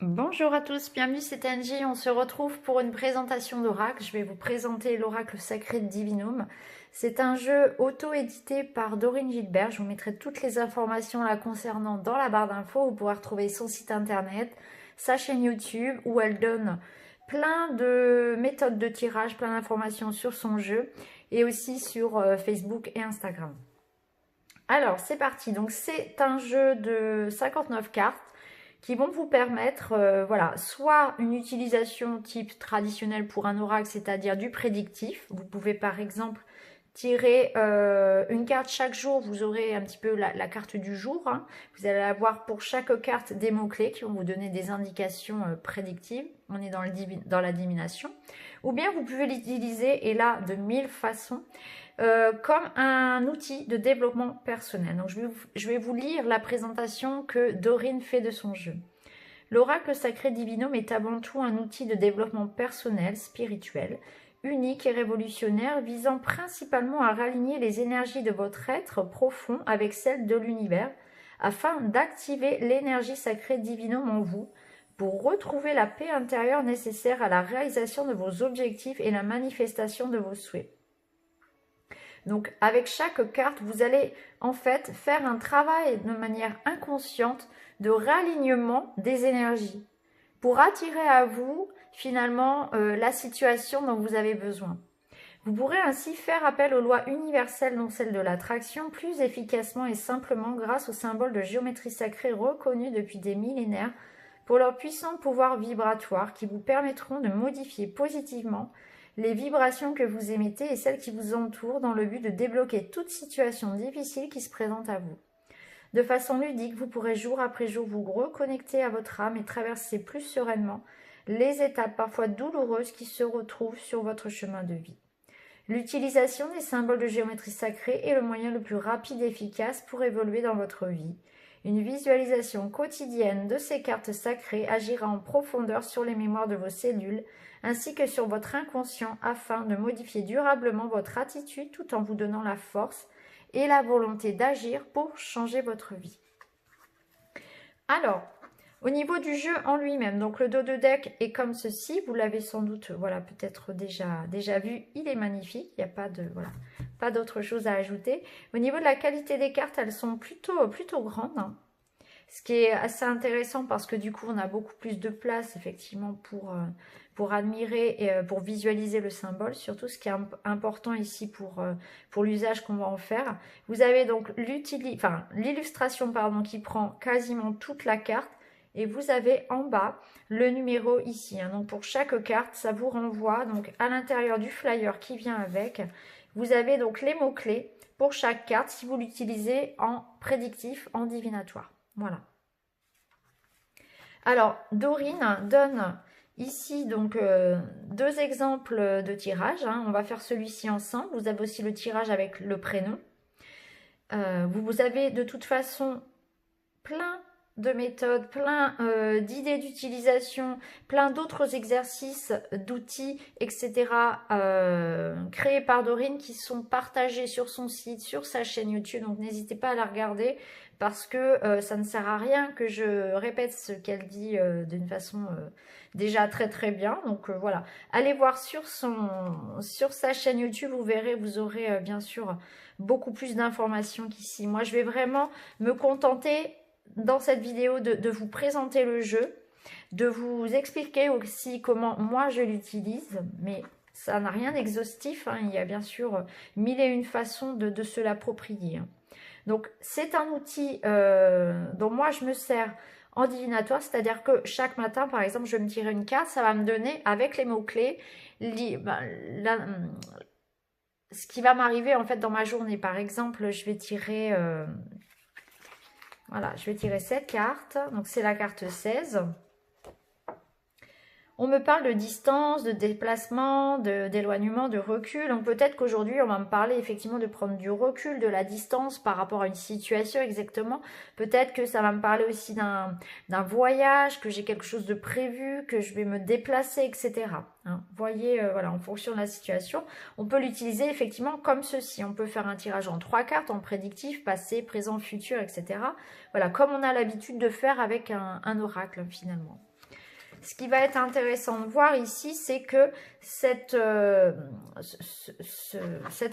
Bonjour à tous, bienvenue, c'est Angie. On se retrouve pour une présentation d'oracle. Je vais vous présenter l'oracle sacré de Divinum. C'est un jeu auto-édité par Dorine Gilbert. Je vous mettrai toutes les informations la concernant dans la barre d'infos. Vous pourrez retrouver son site internet, sa chaîne YouTube où elle donne plein de méthodes de tirage, plein d'informations sur son jeu et aussi sur Facebook et Instagram. Alors, c'est parti. Donc, c'est un jeu de 59 cartes qui vont vous permettre, voilà, soit une utilisation type traditionnelle pour un oracle, c'est-à-dire du prédictif. Vous pouvez par exemple tirer une carte chaque jour, vous aurez un petit peu la carte du jour. Hein. Vous allez avoir pour chaque carte des mots-clés qui vont vous donner des indications prédictives. On est dans la divination. Ou bien vous pouvez l'utiliser, et là de 1000 façons, comme un outil de développement personnel. Donc je vais vous lire la présentation que Dorine fait de son jeu. L'oracle sacré Divinum est avant tout un outil de développement personnel, spirituel, unique et révolutionnaire, visant principalement à raligner les énergies de votre être profond avec celles de l'univers, afin d'activer l'énergie sacrée Divinum en vous, pour retrouver la paix intérieure nécessaire à la réalisation de vos objectifs et la manifestation de vos souhaits. Donc avec chaque carte, vous allez en fait faire un travail de manière inconsciente de réalignement des énergies pour attirer à vous finalement la situation dont vous avez besoin. Vous pourrez ainsi faire appel aux lois universelles dont celle de l'attraction plus efficacement et simplement grâce aux symboles de géométrie sacrée reconnus depuis des millénaires pour leur puissant pouvoir vibratoire qui vous permettront de modifier positivement les vibrations que vous émettez et celles qui vous entourent dans le but de débloquer toute situation difficile qui se présente à vous. De façon ludique, vous pourrez jour après jour vous reconnecter à votre âme et traverser plus sereinement les étapes parfois douloureuses qui se retrouvent sur votre chemin de vie. L'utilisation des symboles de géométrie sacrée est le moyen le plus rapide et efficace pour évoluer dans votre vie. Une visualisation quotidienne de ces cartes sacrées agira en profondeur sur les mémoires de vos cellules ainsi que sur votre inconscient afin de modifier durablement votre attitude tout en vous donnant la force et la volonté d'agir pour changer votre vie. Alors, au niveau du jeu en lui-même, donc le dos de deck est comme ceci, vous l'avez sans doute, voilà, peut-être déjà vu, il est magnifique, il n'y a pas d'autre chose à ajouter. Au niveau de la qualité des cartes, elles sont plutôt grandes, hein. Ce qui est assez intéressant parce que du coup, on a beaucoup plus de place effectivement pour admirer et pour visualiser le symbole. Surtout, ce qui est important ici pour l'usage qu'on va en faire. Vous avez donc l'illustration qui prend quasiment toute la carte. Et vous avez en bas le numéro ici. Hein. Donc pour chaque carte, ça vous renvoie donc à l'intérieur du flyer qui vient avec. Vous avez donc les mots-clés pour chaque carte si vous l'utilisez en prédictif, en divinatoire. Voilà. Alors, Dorine donne ici donc deux exemples de tirage. Hein. On va faire celui-ci ensemble. Vous avez aussi le tirage avec le prénom. Vous avez de toute façon plein de méthodes, plein d'idées d'utilisation, plein d'autres exercices, d'outils, etc. Créés par Dorine qui sont partagés sur son site, sur sa chaîne YouTube. Donc n'hésitez pas à la regarder parce que ça ne sert à rien que je répète ce qu'elle dit d'une façon déjà très bien. Donc voilà, allez voir sur sa chaîne YouTube, vous verrez, vous aurez bien sûr beaucoup plus d'informations qu'ici. Moi, je vais vraiment me contenter dans cette vidéo de vous présenter le jeu, de vous expliquer aussi comment moi je l'utilise, mais ça n'a rien d'exhaustif, hein. Il y a bien sûr mille et une façons de se l'approprier. Hein. Donc c'est un outil dont moi je me sers en divinatoire, c'est-à-dire que chaque matin par exemple je vais me tirer une carte, ça va me donner avec les mots-clés ce qui va m'arriver en fait dans ma journée. Par exemple je vais tirer... Voilà, je vais tirer cette carte. Donc, c'est la carte 16. On me parle de distance, de déplacement, d'éloignement, de recul. Donc, peut-être qu'aujourd'hui, on va me parler effectivement de prendre du recul, de la distance par rapport à une situation exactement. Peut-être que ça va me parler aussi d'un voyage, que j'ai quelque chose de prévu, que je vais me déplacer, etc. Hein, voyez, voilà, en fonction de la situation, on peut l'utiliser effectivement comme ceci. On peut faire un tirage en 3 cartes, en prédictif, passé, présent, futur, etc. Voilà, comme on a l'habitude de faire avec un oracle finalement. ce qui va être intéressant de voir ici, c'est que cet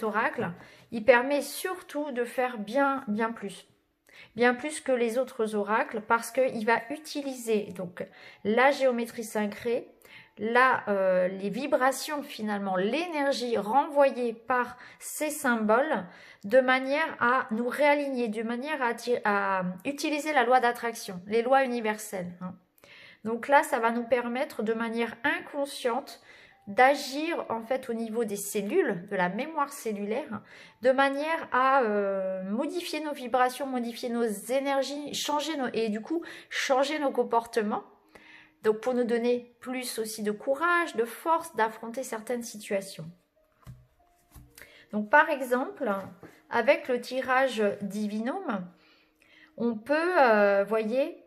oracle, il permet surtout de faire bien plus que les autres oracles, parce qu'il va utiliser donc la géométrie sacrée, les vibrations finalement, l'énergie renvoyée par ces symboles, de manière à nous réaligner, de manière à utiliser la loi d'attraction, les lois universelles. Donc là, ça va nous permettre de manière inconsciente d'agir en fait au niveau des cellules, de la mémoire cellulaire, de manière à modifier nos vibrations, modifier nos énergies, et du coup changer nos comportements. Donc pour nous donner plus aussi de courage, de force d'affronter certaines situations. Donc par exemple, avec le tirage Divinum, on peut, voyez,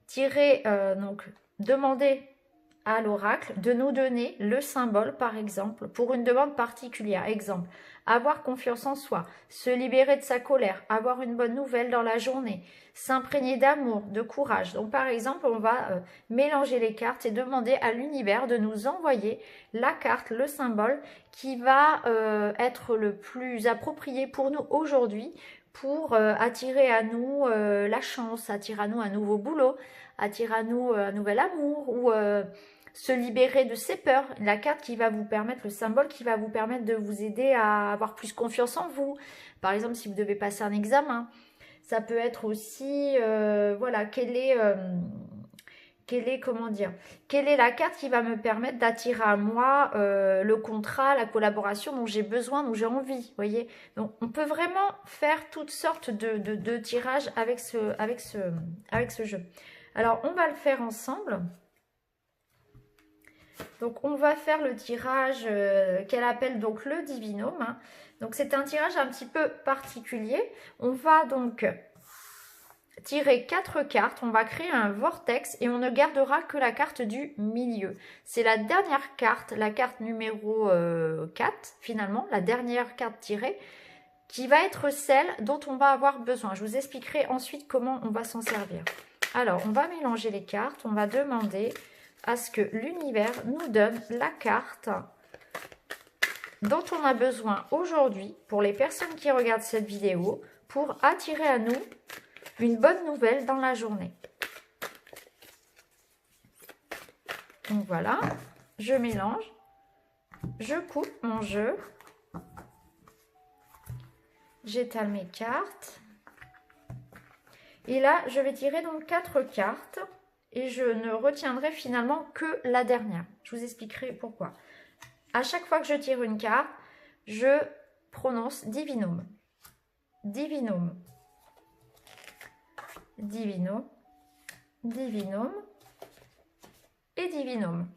tirer, donc demander à l'oracle de nous donner le symbole, par exemple, pour une demande particulière. Exemple, avoir confiance en soi, se libérer de sa colère, avoir une bonne nouvelle dans la journée, s'imprégner d'amour, de courage. Donc, par exemple, on va mélanger les cartes et demander à l'univers de nous envoyer la carte, le symbole qui va être le plus approprié pour nous aujourd'hui, pour attirer à nous la chance, attirer à nous un nouveau boulot, attirer à nous un nouvel amour, ou se libérer de ses peurs. La carte qui va vous permettre, le symbole qui va vous permettre de vous aider à avoir plus confiance en vous. Par exemple, si vous devez passer un examen, ça peut être aussi, voilà, quelle est la carte qui va me permettre d'attirer à moi le contrat, la collaboration dont j'ai besoin, dont j'ai envie, voyez. Donc on peut vraiment faire toutes sortes de tirages avec ce jeu. Alors on va le faire ensemble. Donc on va faire le tirage qu'elle appelle donc le Divinum. Donc c'est un tirage un petit peu particulier. On va donc tirer 4 cartes, on va créer un vortex et on ne gardera que la carte du milieu. C'est la dernière carte, la carte numéro 4 finalement, la dernière carte tirée, qui va être celle dont on va avoir besoin. Je vous expliquerai ensuite comment on va s'en servir. Alors, on va mélanger les cartes, on va demander à ce que l'univers nous donne la carte dont on a besoin aujourd'hui pour les personnes qui regardent cette vidéo pour attirer à nous une bonne nouvelle dans la journée. Donc voilà, je mélange, je coupe mon jeu, j'étale mes cartes. Et là, je vais tirer donc 4 cartes et je ne retiendrai finalement que la dernière. Je vous expliquerai pourquoi. À chaque fois que je tire une carte, je prononce Divinum. Divinum. Divinum, Divinum et Divinum.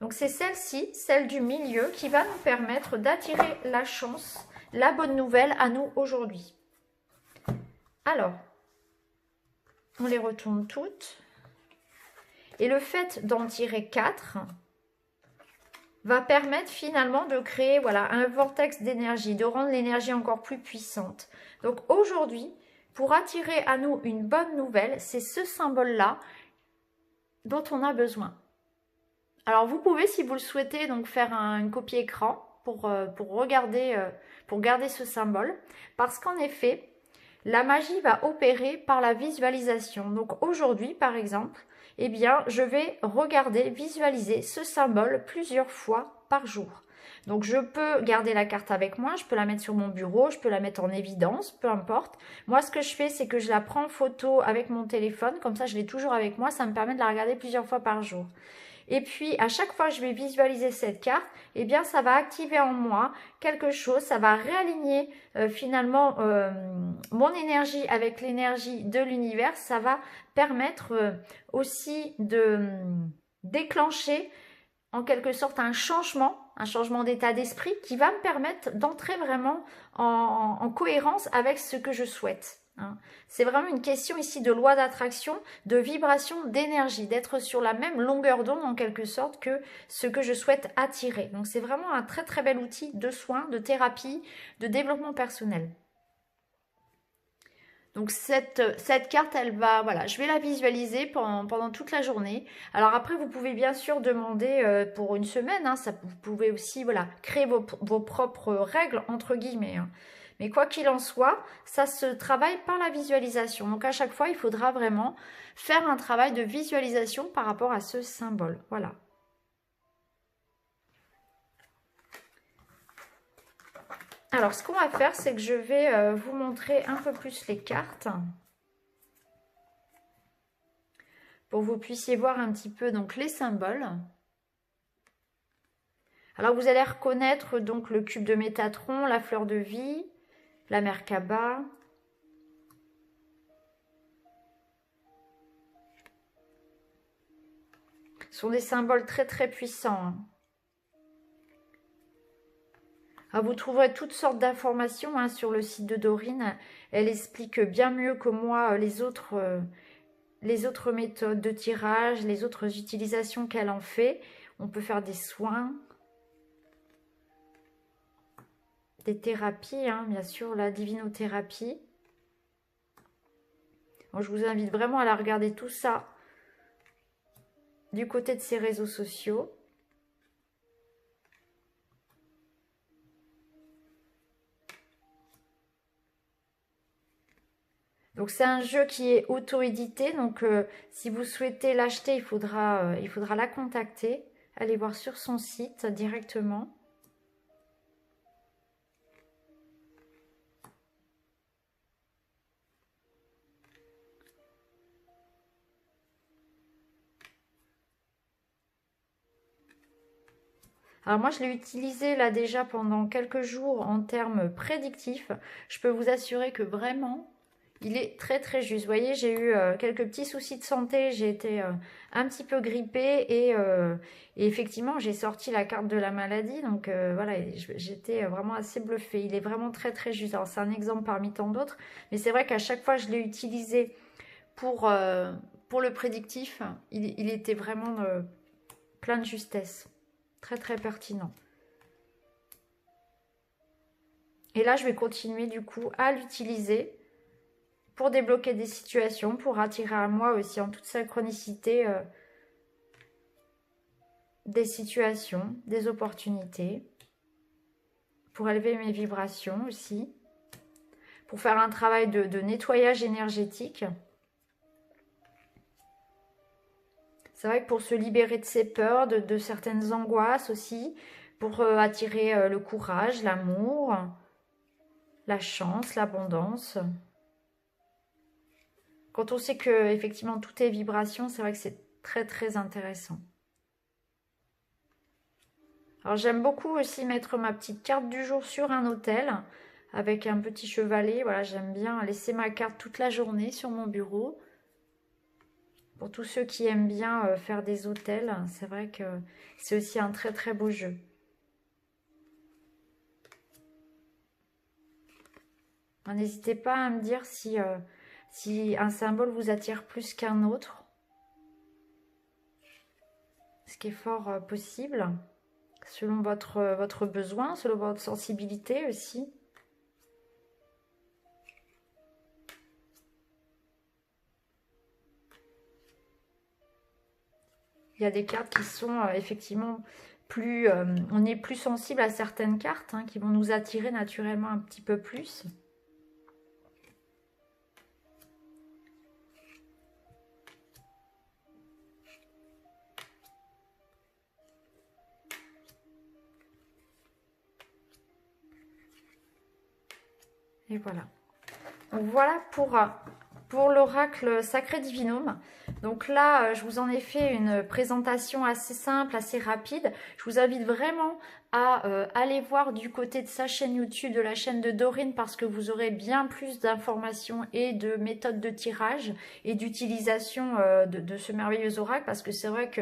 Donc c'est celle-ci, celle du milieu, qui va nous permettre d'attirer la chance, la bonne nouvelle à nous aujourd'hui. Alors, on les retourne toutes. Et le fait d'en tirer 4 va permettre finalement de créer, voilà, un vortex d'énergie, de rendre l'énergie encore plus puissante. Donc aujourd'hui, pour attirer à nous une bonne nouvelle, c'est ce symbole-là dont on a besoin. Alors vous pouvez, si vous le souhaitez, donc faire une copie écran pour garder ce symbole. Parce qu'en effet, la magie va opérer par la visualisation. Donc aujourd'hui, par exemple, eh bien, je vais visualiser ce symbole plusieurs fois par jour. Donc je peux garder la carte avec moi, je peux la mettre sur mon bureau, je peux la mettre en évidence, peu importe. Moi, ce que je fais, c'est que je la prends en photo avec mon téléphone, comme ça je l'ai toujours avec moi, ça me permet de la regarder plusieurs fois par jour. Et puis, à chaque fois que je vais visualiser cette carte, eh bien, ça va activer en moi quelque chose, ça va réaligner finalement mon énergie avec l'énergie de l'univers. Ça va permettre aussi de déclencher en quelque sorte un changement d'état d'esprit qui va me permettre d'entrer vraiment en cohérence avec ce que je souhaite. C'est vraiment une question ici de loi d'attraction, de vibration, d'énergie, d'être sur la même longueur d'onde en quelque sorte que ce que je souhaite attirer. Donc c'est vraiment un très très bel outil de soins, de thérapie, de développement personnel. Donc cette carte, elle va, voilà, je vais la visualiser pendant toute la journée. Alors après, vous pouvez bien sûr demander pour une semaine, hein, vous pouvez aussi, voilà, créer vos propres règles, entre guillemets, hein. Mais quoi qu'il en soit, ça se travaille par la visualisation. Donc à chaque fois, il faudra vraiment faire un travail de visualisation par rapport à ce symbole. Voilà. Alors, ce qu'on va faire, c'est que je vais vous montrer un peu plus les cartes pour que vous puissiez voir un petit peu donc les symboles. Alors, vous allez reconnaître donc le cube de Métatron, la fleur de vie, la Merkaba. Ce sont des symboles très très puissants, hein. Alors, vous trouverez toutes sortes d'informations, hein, sur le site de Dorine. Elle explique bien mieux que moi les autres méthodes de tirage, les autres utilisations qu'elle en fait. On peut faire des soins, des thérapies, hein, bien sûr, la divinothérapie. Bon, je vous invite vraiment à la regarder tout ça du côté de ses réseaux sociaux. Donc c'est un jeu qui est auto-édité, donc si vous souhaitez l'acheter, il faudra la contacter, allez voir sur son site directement. Alors moi je l'ai utilisé là déjà pendant quelques jours en termes prédictifs. Je peux vous assurer que vraiment il est très très juste. Vous voyez, j'ai eu quelques petits soucis de santé, j'ai été un petit peu grippée et effectivement j'ai sorti la carte de la maladie. Donc voilà, j'étais vraiment assez bluffée. Il est vraiment très très juste. Alors c'est un exemple parmi tant d'autres, mais c'est vrai qu'à chaque fois je l'ai utilisé pour le prédictif, il était vraiment plein de justesse. Très très pertinent. Et là, je vais continuer du coup à l'utiliser pour débloquer des situations, pour attirer à moi aussi en toute synchronicité des situations, des opportunités, pour élever mes vibrations aussi, pour faire un travail de nettoyage énergétique. C'est vrai que pour se libérer de ses peurs, de certaines angoisses aussi, pour attirer le courage, l'amour, la chance, l'abondance. Quand on sait que effectivement tout est vibration, c'est vrai que c'est très très intéressant. Alors j'aime beaucoup aussi mettre ma petite carte du jour sur un autel avec un petit chevalet. Voilà, j'aime bien laisser ma carte toute la journée sur mon bureau. Pour tous ceux qui aiment bien faire des autels, c'est vrai que c'est aussi un très très beau jeu. N'hésitez pas à me dire si un symbole vous attire plus qu'un autre. Ce qui est fort possible, selon votre besoin, selon votre sensibilité aussi. Il y a des cartes qui sont effectivement plus... on est plus sensible à certaines cartes, hein, qui vont nous attirer naturellement un petit peu plus. Et voilà. Donc voilà pour l'oracle Sacré Divinum. Donc là, je vous en ai fait une présentation assez simple, assez rapide. Je vous invite vraiment à aller voir du côté de sa chaîne YouTube, de la chaîne de Dorine, parce que vous aurez bien plus d'informations et de méthodes de tirage et d'utilisation de ce merveilleux oracle, parce que c'est vrai que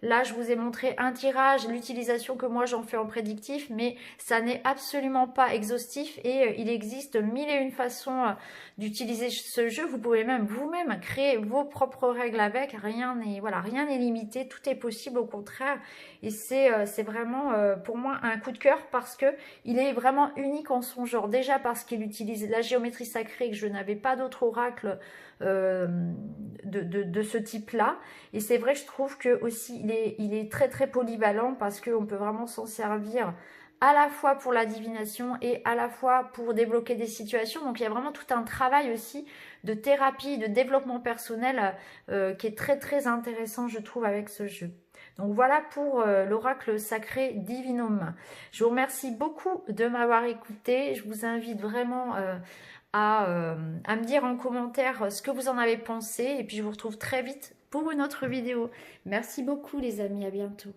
là, je vous ai montré un tirage, l'utilisation que moi j'en fais en prédictif, mais ça n'est absolument pas exhaustif et il existe mille et une façons d'utiliser ce jeu. Vous pouvez même vous-même créer vos propres règles avec. Rien n'est limité, tout est possible au contraire. Et c'est vraiment pour moi moi un coup de cœur parce que il est vraiment unique en son genre. Déjà parce qu'il utilise la géométrie sacrée, que je n'avais pas d'autre oracle de ce type-là. Et c'est vrai, je trouve que aussi il est très très polyvalent parce qu'on peut vraiment s'en servir à la fois pour la divination et à la fois pour débloquer des situations. Donc il y a vraiment tout un travail aussi de thérapie, de développement personnel qui est très très intéressant, je trouve, avec ce jeu. Donc voilà pour l'oracle sacré Divinum. Je vous remercie beaucoup de m'avoir écouté. Je vous invite vraiment à me dire en commentaire ce que vous en avez pensé. Et puis je vous retrouve très vite pour une autre vidéo. Merci beaucoup les amis, à bientôt.